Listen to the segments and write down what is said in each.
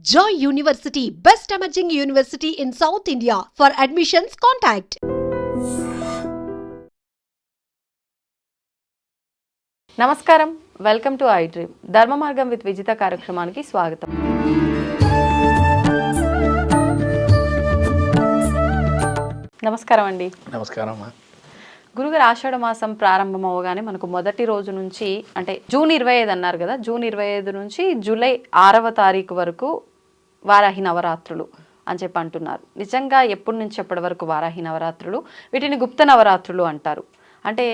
Joy University, best emerging university in South India. For admissions, contact. నమస్కారం, welcome to I dream. ధర్మ మార్గం with Vijitha కార్యక్రమానికి స్వాగతం. నమస్కారం అండి. నమస్కారం. గురుగారు, ఆషాఢ మాసం ప్రారంభం అవగానే మనకు మొదటి రోజు నుంచి అంటే జూన్ 25 అన్నారు కదా, జూన్ 25 నుంచి జూలై 6వ తారీఖు వరకు వారాహి నవరాత్రులు అని చెప్పి అంటున్నారు. నిజంగా ఎప్పటి నుంచి ఎప్పటి వరకు వారాహి నవరాత్రులు? వీటిని గుప్త నవరాత్రులు అంటారు. అంటే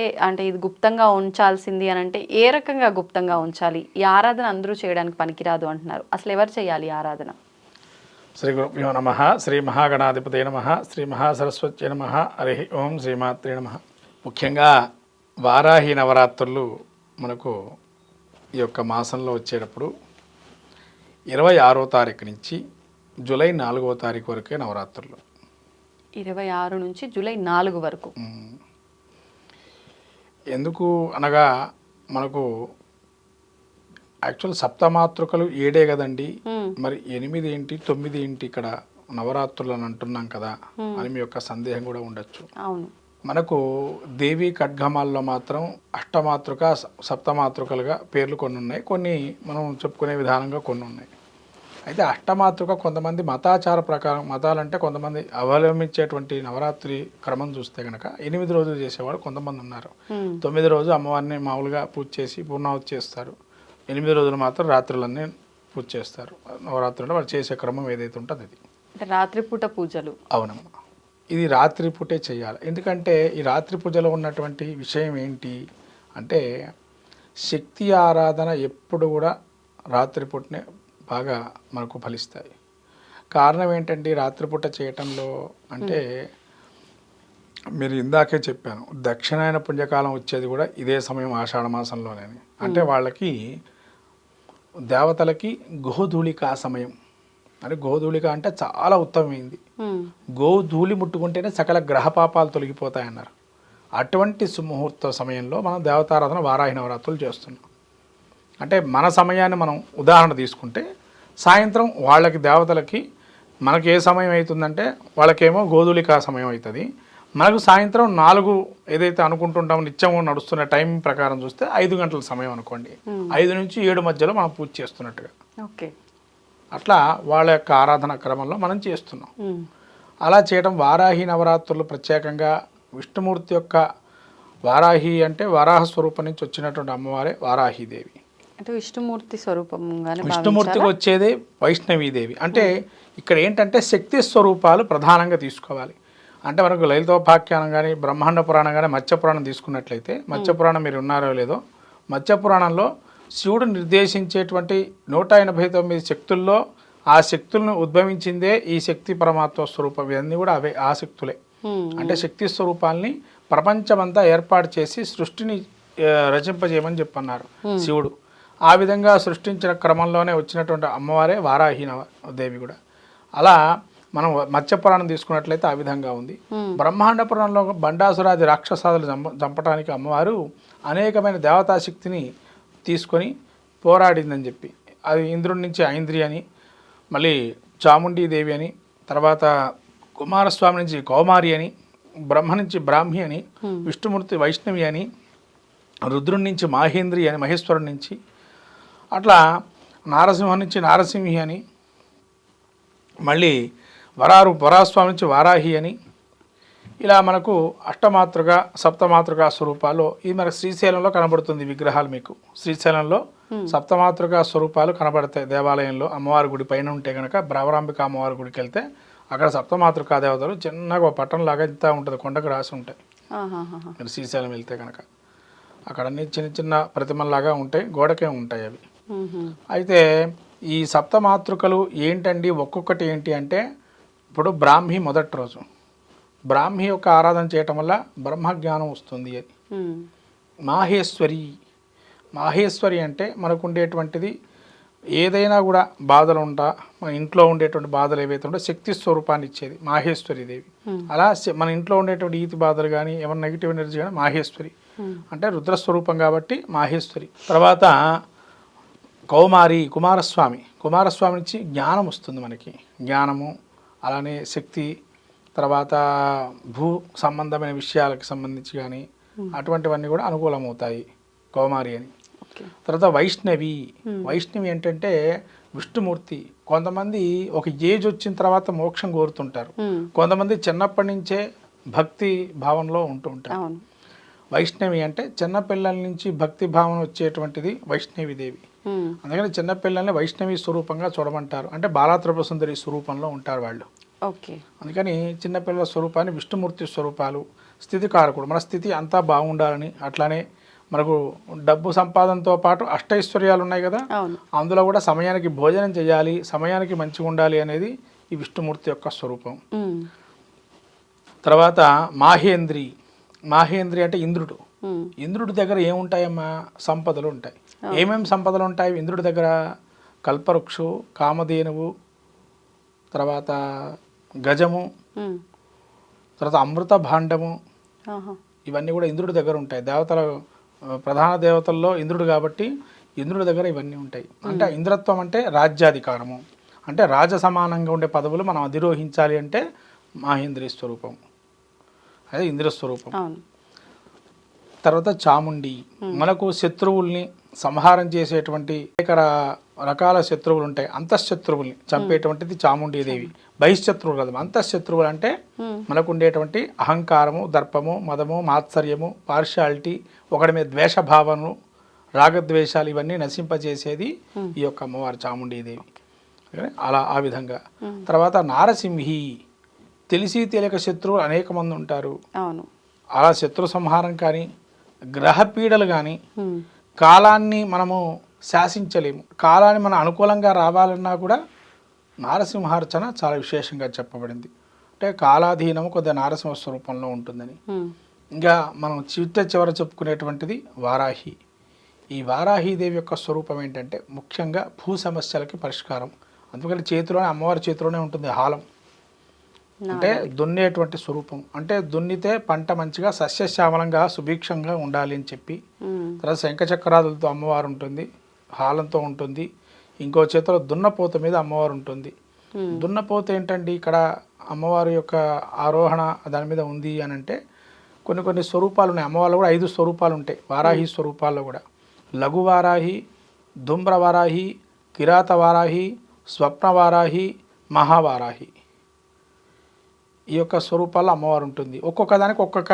ఇది గుప్తంగా ఉంచాల్సింది అని అంటే ఏ రకంగా గుప్తంగా ఉంచాలి? ఈ ఆరాధన అందరూ చేయడానికి పనికిరాదు అంటున్నారు. అసలు ఎవరు చేయాలి ఈ ఆరాధన? శ్రీ గురుభ్యో నమః. శ్రీ మహాగణాధిపతే నమః. శ్రీ మహాసరస్వత్యై నమః. హరి ఓం శ్రీమాత్రే నమః. ముఖ్యంగా వారాహి నవరాత్రులు మనకు ఈ యొక్క మాసంలో వచ్చేటప్పుడు 26వ తారీఖు నుంచి జూలై 4వ తారీఖు వరకే నవరాత్రులు. 26 నుంచి జూలై 4 వరకు. ఎందుకు అనగా మనకు యాక్చువల్ సప్తమాతృకలు 7 కదండి, మరి 8 ఏంటి 9 ఏంటి ఇక్కడ నవరాత్రులు అని అంటున్నాం కదా అని మీ యొక్క సందేహం కూడా ఉండొచ్చు. అవును, మనకు దేవి ఖడ్గమాల్లో మాత్రం అష్టమాతృక సప్తమాతృకలుగా పేర్లు కొన్ని ఉన్నాయి, కొన్ని మనం చెప్పుకునే విధానంగా కొన్ని ఉన్నాయి. అయితే అష్టమాతృక కొంతమంది మతాచార ప్రకారం, మతాలంటే కొంతమంది అవలంబించేటువంటి నవరాత్రి క్రమం చూస్తే కనుక 8 రోజులు చేసేవాడు కొంతమంది ఉన్నారు. 9 రోజు అమ్మవారిని మామూలుగా పూజ చేసి పూర్ణావతి చేస్తారు. 8 రోజులు మాత్రం రాత్రులన్నీ పూజ చేస్తారు. నవరాత్రులు వాళ్ళు చేసే క్రమం ఏదైతే ఉంటుందో అది రాత్రిపూట పూజలు. అవునమ్మా, ఇది రాత్రిపూటే చేయాలి. ఎందుకంటే ఈ రాత్రి పూజలో ఉన్నటువంటి విషయం ఏంటి అంటే శక్తి ఆరాధన ఎప్పుడు కూడా రాత్రిపూటనే బాగా మనకు ఫలిస్తాయి. కారణం ఏంటంటే రాత్రిపూట చేయటంలో అంటే మీరు ఇందాకే చెప్పాను, దక్షిణాయన పుణ్యకాలం వచ్చేది కూడా ఇదే సమయం ఆషాఢ మాసంలోనే. అంటే వాళ్ళకి దేవతలకి గోధూళికా సమయం అని. గోధూళిక అంటే చాలా ఉత్తమమైంది. గోధూళి ముట్టుకుంటేనే సకల గ్రహ పాపాలు తొలగిపోతాయన్నారు. అటువంటి సుముహూర్త సమయంలో మనం దేవతారాధన వారాహి నవరాత్రులు చేస్తున్నాం. అంటే మన సమయాన్ని మనం ఉదాహరణ తీసుకుంటే సాయంత్రం వాళ్ళకి దేవతలకి మనకి ఏ సమయం అవుతుందంటే వాళ్ళకేమో గోధూళికా సమయం అవుతుంది, మనకు సాయంత్రం 4 ఏదైతే అనుకుంటుంటామో నిత్యం నడుస్తున్న టైం ప్రకారం చూస్తే 5 గంటల సమయం అనుకోండి. 5 నుంచి 7 మధ్యలో మనం పూజ చేస్తున్నట్టుగా. ఓకే, అట్లా వాళ్ళ యొక్క ఆరాధన క్రమంలో మనం చేస్తున్నాం. అలా చేయడం వారాహి నవరాత్రులు ప్రత్యేకంగా విష్ణుమూర్తి యొక్క వారాహి అంటే వరాహ స్వరూపం నుంచి వచ్చినటువంటి అమ్మవారే వారాహీదేవి. అంటే విష్ణుమూర్తి స్వరూపంగానే విష్ణుమూర్తికి వచ్చేది వైష్ణవీదేవి. అంటే ఇక్కడ ఏంటంటే శక్తి స్వరూపాలు ప్రధానంగా తీసుకోవాలి. అంటే మనకు లలితోపాఖ్యానం కానీ బ్రహ్మాండ పురాణం కానీ మత్స్యపురాణం తీసుకున్నట్లయితే, మత్స్యపురాణం మీరు ఉన్నారో లేదో, మత్స్యపురాణంలో శివుడు నిర్దేశించేటువంటి 189 శక్తుల్లో ఆ శక్తులను ఉద్భవించిందే ఈ శక్తి పరమాత్మ స్వరూపం. ఇవన్నీ కూడా అవే ఆ శక్తులే. అంటే శక్తి స్వరూపాల్ని ప్రపంచమంతా ఏర్పాటు చేసి సృష్టిని రచింపజేయమని చెప్పన్నారు శివుడు. ఆ విధంగా సృష్టించిన క్రమంలోనే వచ్చినటువంటి అమ్మవారే వారాహి దేవి కూడా. అలా మనం మత్స్యపురాణం తీసుకున్నట్లయితే ఆ విధంగా ఉంది. బ్రహ్మాండ పురాణంలో బండాసురాది రాక్షసాదులు చంపడానికి అమ్మవారు అనేకమైన దేవతాశక్తిని తీసుకొని పోరాడిందని చెప్పి, అది ఇంద్రుడి నుంచి ఐంద్రి అని, మళ్ళీ చాముండీదేవి అని, తర్వాత కుమారస్వామి నుంచి కౌమారి అని, బ్రహ్మ నుంచి బ్రాహ్మి అని, విష్ణుమూర్తి వైష్ణవి అని, రుద్రుడి నుంచి మాహేంద్రి అని, మహేశ్వరుడి నుంచి, అట్లా నారసింహం నుంచి నారసింహి అని, మళ్ళీ వరాస్వామి నుంచి వారాహి అని, ఇలా మనకు అష్టమాతృక సప్తమాతృక స్వరూపాలు ఇది మనకు శ్రీశైలంలో కనబడుతుంది. విగ్రహాలు మీకు శ్రీశైలంలో సప్తమాతృక స్వరూపాలు కనబడతాయి. దేవాలయంలో అమ్మవారి గుడి పైన ఉంటే కనుక భ్రవరాంబిక అమ్మవారి గుడికి వెళ్తే అక్కడ సప్తమాతృకా దేవతలు చిన్నగా పట్టణంలాగా ఇంత ఉంటుంది, కొండకు రాసి ఉంటాయి. మీరు శ్రీశైలం వెళ్తే కనుక అక్కడ అన్ని చిన్న చిన్న ప్రతిమల్లాగా ఉంటాయి, గోడకే ఉంటాయి అవి. అయితే ఈ సప్తమాతృకలు ఏంటండి, ఒక్కొక్కటి ఏంటి అంటే, ఇప్పుడు బ్రాహ్మి మొదటి రోజు బ్రాహ్మి యొక్క ఆరాధన చేయటం వల్ల బ్రహ్మజ్ఞానం వస్తుంది అని. మాహేశ్వరి అంటే మనకు ఉండేటువంటిది ఏదైనా కూడా బాధలు ఉంటా, మన ఇంట్లో ఉండేటువంటి బాధలు ఏవైతే ఉంటే శక్తి స్వరూపాన్ని ఇచ్చేది మాహేశ్వరి దేవి. అలా మన ఇంట్లో ఉండేటువంటి ఈతి బాధలు కానీ ఏమైనా నెగిటివ్ ఎనర్జీ కానీ మాహేశ్వరి అంటే రుద్రస్వరూపం కాబట్టి మాహేశ్వరి. తర్వాత కౌమారి కుమారస్వామి నుంచి జ్ఞానం వస్తుంది మనకి, జ్ఞానము, అలానే శక్తి, తర్వాత భూ సంబంధమైన విషయాలకు సంబంధించి కానీ అటువంటివన్నీ కూడా అనుకూలమవుతాయి కౌమారి అని. తర్వాత వైష్ణవి ఏంటంటే విష్ణుమూర్తి. కొంతమంది ఒక ఏజ్ వచ్చిన తర్వాత మోక్షం కోరుతుంటారు, కొంతమంది చిన్నప్పటి నుంచే భక్తి భావంలో ఉంటూ ఉంటారు. వైష్ణవి అంటే చిన్నపిల్లల నుంచి భక్తి భావన వచ్చేటువంటిది వైష్ణవిదేవి. అందుకని చిన్నపిల్లల్ని వైష్ణవి స్వరూపంగా చూడమంటారు, అంటే బాలాత్రిపుర సుందరి స్వరూపంలో ఉంటారు వాళ్ళు. అందుకని చిన్నపిల్లల స్వరూపాన్ని విష్ణుమూర్తి స్వరూపాలు. స్థితికారకుడు, మన స్థితి అంతా బాగుండాలని, అట్లానే మనకు డబ్బు సంపాదనతో పాటు అష్టైశ్వర్యాలు ఉన్నాయి కదా, అందులో కూడా సమయానికి భోజనం చేయాలి, సమయానికి మంచిగా ఉండాలి అనేది ఈ విష్ణుమూర్తి యొక్క స్వరూపం. తర్వాత మాహేంద్రి అంటే ఇంద్రుడు. ఇంద్రుడి దగ్గర ఏముంటాయమ్మా? సంపదలు ఉంటాయి. ఏమేమి సంపదలు ఉంటాయి ఇంద్రుడి దగ్గర? కల్పవృక్షు, కామధేనువు, తర్వాత గజము, తర్వాత అమృత భాండము, ఇవన్నీ కూడా ఇంద్రుడి దగ్గర ఉంటాయి. దేవతల ప్రధాన దేవతల్లో ఇంద్రుడు కాబట్టి ఇంద్రుడి దగ్గర ఇవన్నీ ఉంటాయి. అంటే ఇంద్రత్వం అంటే రాజ్యాధికారము, అంటే రాజ సమానంగా ఉండే పదవులు మనం అధిరోహించాలి అంటే మాహేంద్రి స్వరూపం, అదే ఇంద్ర స్వరూపం. తర్వాత చాముండి, మనకు శత్రువుల్ని సంహారం చేసేటువంటి అనేక రకాల శత్రువులు ఉంటాయి, అంతఃశత్రువుల్ని చంపేటువంటిది చాముండీదేవి. బహిశత్రువులు కదా, అంతఃశత్రువులు అంటే మనకు ఉండేటువంటి అహంకారము, దర్పము, మదము, మాత్సర్యము, పార్షాలిటీ, ఒకటి మీద ద్వేషభావము, రాగద్వేషాలు ఇవన్నీ నశింపజేసేది ఈ యొక్క అమ్మవారు చాముండీదేవి. అలా ఆ విధంగా. తర్వాత నారసింహి, తెలిసి తెలియక శత్రువులు అనేక మంది ఉంటారు. అలా శత్రు సంహారం కానీ, గ్రహపీడలు కానీ, కాలాన్ని మనము శాసించలేము, కాలాన్ని మనం అనుకూలంగా రావాలన్నా కూడా నారసింహార్చన చాలా విశేషంగా చెప్పబడింది. అంటే కాలాధీనము కొద్దిగా నారసింహ స్వరూపంలో ఉంటుందని. ఇంకా మనం చివర చెప్పుకునేటువంటిది వారాహి. ఈ వారాహీదేవి యొక్క స్వరూపం ఏంటంటే ముఖ్యంగా భూ సమస్యలకి పరిష్కారం. అందుకని చేతిలోనే, అమ్మవారి చేతిలోనే ఉంటుంది హాలం, అంటే దున్నేటువంటి స్వరూపం. అంటే దున్నితే పంట మంచిగా సస్యశ్యామలంగా సుభిక్షంగా ఉండాలి అని చెప్పి. తర్వాత శంఖచక్రాదులతో అమ్మవారు ఉంటుంది, హాలంతో ఉంటుంది. ఇంకో చేతిలో దున్నపోత మీద అమ్మవారు ఉంటుంది. దున్నపోత ఏంటండి ఇక్కడ అమ్మవారి యొక్క ఆరోహణ దాని మీద ఉంది అని అంటే కొన్ని స్వరూపాలు ఉన్నాయి. అమ్మవారిలో కూడా 5 స్వరూపాలు ఉంటాయి వారాహి స్వరూపాల్లో కూడా. లఘు వారాహి, ధూమ్ర వారాహి, కిరాత వారాహి, స్వప్న వారాహి, మహావారాహి. ఈ యొక్క స్వరూపాల్లో అమ్మవారు ఉంటుంది. ఒక్కొక్క దానికి ఒక్కొక్క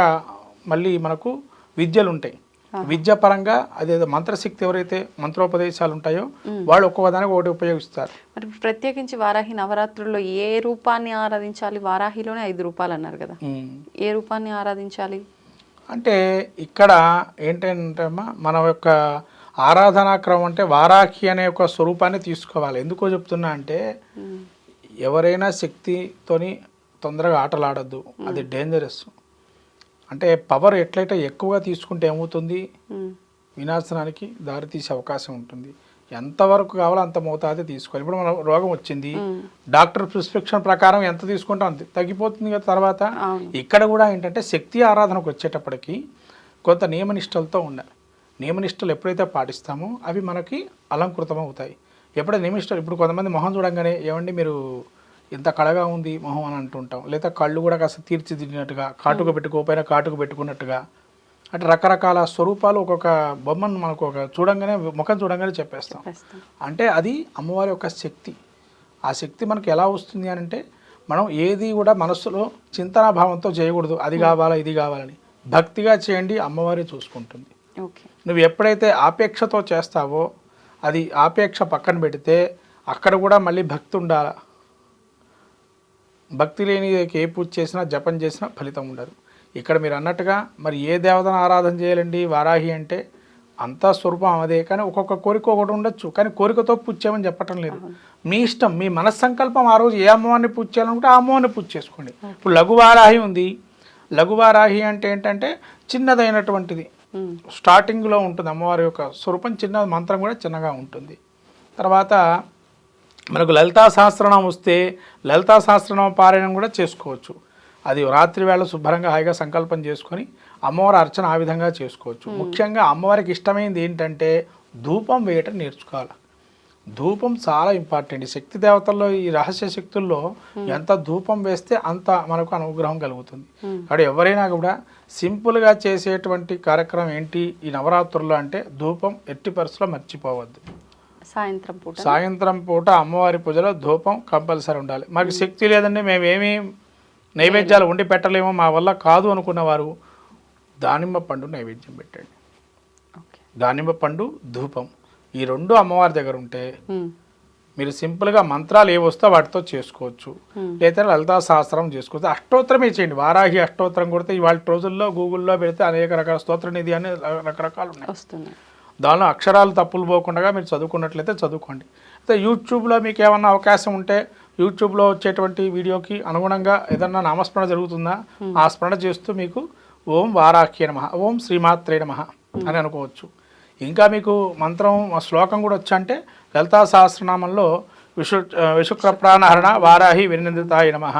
మళ్ళీ మనకు విద్యలు ఉంటాయి. విద్య పరంగా అదేదో మంత్రశక్తి ఎవరైతే మంత్రోపదేశాలు ఉంటాయో వాళ్ళు ఒక్కొక్క దానికి ఒకటి ఉపయోగిస్తారు. మరి ప్రత్యేకించి వారాహి నవరాత్రుల్లో ఏ రూపాన్ని ఆరాధించాలి? వారాహిలోనే 5 రూపాలు అన్నారు కదా, ఏ రూపాన్ని ఆరాధించాలి అంటే ఇక్కడ ఏంటంటే మన యొక్క ఆరాధనా క్రమం అంటే వారాహి అనే ఒక స్వరూపాన్ని తీసుకోవాలి. ఎందుకో చెప్తున్నా అంటే ఎవరైనా శక్తితోని తొందరగా ఆటలాడద్దు, అది డేంజరస్. అంటే పవర్ ఎట్లయితే ఎక్కువగా తీసుకుంటే ఏమవుతుంది, వినాశనానికి దారితీసే అవకాశం ఉంటుంది. ఎంతవరకు కావాలో అంత మోతాదే తీసుకోవాలి. ఇప్పుడు మన రోగం వచ్చింది, డాక్టర్ ప్రిస్క్రిప్షన్ ప్రకారం ఎంత తీసుకుంటాం అంతే తగ్గిపోతుంది కదా. తర్వాత ఇక్కడ కూడా ఏంటంటే శక్తి ఆరాధనకు వచ్చేటప్పటికి కొంత నియమనిష్టలతో ఉండాలి. నియమనిష్టలు ఎప్పుడైతే పాటిస్తామో అవి మనకి అలంకృతం అవుతాయి. ఎప్పుడైతే నియమనిష్టలు, ఇప్పుడు కొంతమంది మొహం చూడంగానే ఏమండి మీరు ఇంత కళగా ఉంది మొహం అని అంటుంటాం, లేదా కళ్ళు కూడా కాస్త తీర్చిదిద్దినట్టుగా, కాటుక పెట్టుకోకపోయినా కాటుక పెట్టుకున్నట్టుగా, అంటే రకరకాల స్వరూపాలు ఒక్కొక్క బొమ్మను మనకు ఒక చూడంగానే ముఖం చూడంగానే చెప్పేస్తాం. అంటే అది అమ్మవారి యొక్క శక్తి. ఆ శక్తి మనకు ఎలా వస్తుంది అని అంటే మనం ఏది కూడా మనస్సులో చింతనాభావంతో చేయకూడదు, అది కావాలా ఇది కావాలని. భక్తిగా చేయండి, అమ్మవారి చూసుకుంటుంది. నువ్వు ఎప్పుడైతే ఆపేక్షతో చేస్తావో అది ఆపేక్ష పక్కన పెడితే అక్కడ కూడా మళ్ళీ భక్తి ఉండాలి. భక్తి లేని ఏ పూజ చేసినా జపం చేసినా ఫలితం ఉండదు. ఇక్కడ మీరు అన్నట్టుగా మరి ఏ దేవతను ఆరాధన చేయాలండి? వారాహి అంటే అంతా స్వరూపం అదే, కానీ ఒక్కొక్క కోరిక ఒకటి ఉండొచ్చు, కానీ కోరికతో పూజ చేయమని చెప్పటం లేదు. మీ ఇష్టం, మీ మనస్సంకల్పం. ఆ రోజు ఏ అమ్మవారిని పూజ చేయాలనుకుంటే ఆ అమ్మవారిని పూజ చేసుకోండి. ఇప్పుడు లఘువారాహి ఉంది. లఘువారాహి అంటే ఏంటంటే చిన్నదైనటువంటిది, స్టార్టింగ్లో ఉంటుంది అమ్మవారి యొక్క స్వరూపం, చిన్న మంత్రం కూడా చిన్నగా ఉంటుంది. తర్వాత మనకు లలితా సహస్రనామం వస్తే లలితా సహస్రనామ పారాయణం కూడా చేసుకోవచ్చు. అది రాత్రి వేళ శుభ్రంగా హాయిగా సంకల్పం చేసుకొని అమ్మవారి అర్చన ఆ విధంగా చేసుకోవచ్చు. ముఖ్యంగా అమ్మవారికి ఇష్టమైనది ఏంటంటే ధూపం వేయటం నేర్చుకోవాలి. ధూపం చాలా ఇంపార్టెంట్. ఈ శక్తి దేవతల్లో ఈ రహస్య శక్తుల్లో ఎంత ధూపం వేస్తే అంత మనకు అనుగ్రహం కలుగుతుంది. కాబట్టి ఎవరైనా కూడా సింపుల్గా చేసేటువంటి కార్యక్రమం ఏంటి ఈ నవరాత్రుల్లో అంటే ధూపం ఎట్టి పరిస్థితుల్లో మర్చిపోవద్దు. సాయంత్రం పూట అమ్మవారి పూజలో ధూపం కంపల్సరీ ఉండాలి. మాకు శక్తి లేదండి, మేమేమీ నైవేద్యాలు వండి పెట్టలేమో, మా వల్ల కాదు అనుకున్న వారు దానిమ్మ పండు నైవేద్యం పెట్టండి. దానిమ్మ పండు ధూపం ఈ రెండు అమ్మవారి దగ్గర ఉంటే మీరు సింపుల్గా మంత్రాలు ఏ వస్తో వాటితో చేసుకోవచ్చు. లేదా లలితా సహస్రం చేసుకోవచ్చు. అష్టోత్తరమే చేయండి. వారాహి అష్టోత్తరం కొడితే ఇవాళ రోజుల్లో గూగుల్లో పెడితే అనేక రకాల స్తోత్ర నిధి అని రకరకాలు ఉన్నాయి. దానిలో అక్షరాలు తప్పులు పోకుండా మీరు చదువుకున్నట్లయితే చదువుకోండి. అయితే యూట్యూబ్లో మీకు ఏమన్నా అవకాశం ఉంటే యూట్యూబ్లో వచ్చేటువంటి వీడియోకి అనుగుణంగా ఏదన్నా నామస్మరణ జరుగుతుందా ఆ స్మరణ చేస్తూ మీకు ఓం వారాహ్యే నమః, ఓం శ్రీమాత్రే నమః అని అనుకోవచ్చు. ఇంకా మీకు మంత్రం శ్లోకం కూడా వచ్చంటే లలితా సహస్రనామంలో విశుక్ర ప్రాణహరణ వారాహి వినిందితాయ నమః,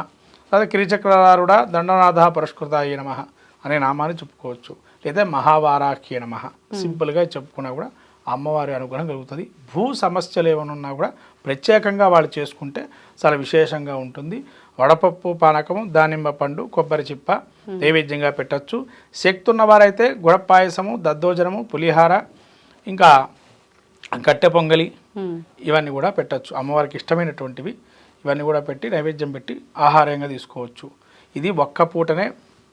లేదా కిరిచక్రారుడ దండనాథ పురస్కృతాయ నమః అనే నామాన్ని చెప్పుకోవచ్చు. లేదా మహావారాహ్యే నమః సింపుల్గా చెప్పుకున్నా కూడా అమ్మవారి అనుగ్రహం కలుగుతుంది. భూ సమస్యలు ఏమైనా ఉన్నా కూడా ప్రత్యేకంగా వాళ్ళు చేసుకుంటే చాలా విశేషంగా ఉంటుంది. వడపప్పు పానకము, దానిమ్మ పండు, కొబ్బరి చిప్ప నైవేద్యంగా పెట్టచ్చు. శక్తి ఉన్నవారైతే గుడ పాయసము, దద్దోజనము, పులిహార, ఇంకా కట్టె పొంగలి ఇవన్నీ కూడా పెట్టచ్చు. అమ్మవారికి ఇష్టమైనటువంటివి ఇవన్నీ కూడా పెట్టి నైవేద్యం పెట్టి ఆహారంగా తీసుకోవచ్చు. ఇది ఒక్క పూటనే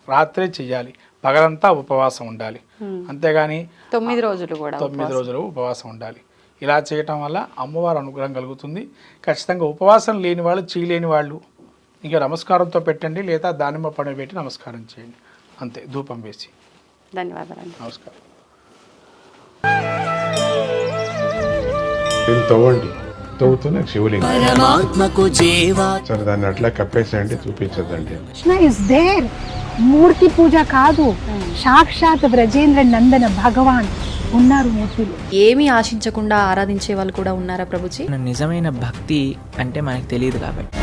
రాత్రే చెయ్యాలి, పగలంతా ఉపవాసం ఉండాలి. అంతేగాని 9 రోజులు కూడా 9 రోజులు ఉపవాసం ఉండాలి. ఇలా చేయటం వల్ల అమ్మవారి అనుగ్రహం కలుగుతుంది. ఖచ్చితంగా ఉపవాసం లేని వాళ్ళు, చేయలేని వాళ్ళు ఇంకా నమస్కారంతో పెట్టండి, లేదా దానిమ్మ పండు పెట్టి నమస్కారం చేయండి. అంతే, ధూపం వేసి. ధన్యవాదాలు. నమస్కారం. తవ్వండి, తవ్వుతున్న శివలింగం సరే దాన్ని అట్లా కప్పేసేయండి, చూపించదండి. Krishna is there. మూర్తి పూజ కాదు, సాక్షాత్ బ్రజేంద్ర నందన భగవాన్ ఉన్నారు మూర్తిలో. ఏమీ ఆశించకుండా ఆరాధించే వాళ్ళు కూడా ఉన్నారా ప్రభుజీ? నిజమైన భక్తి అంటే మనకు తెలియదు కాబట్టి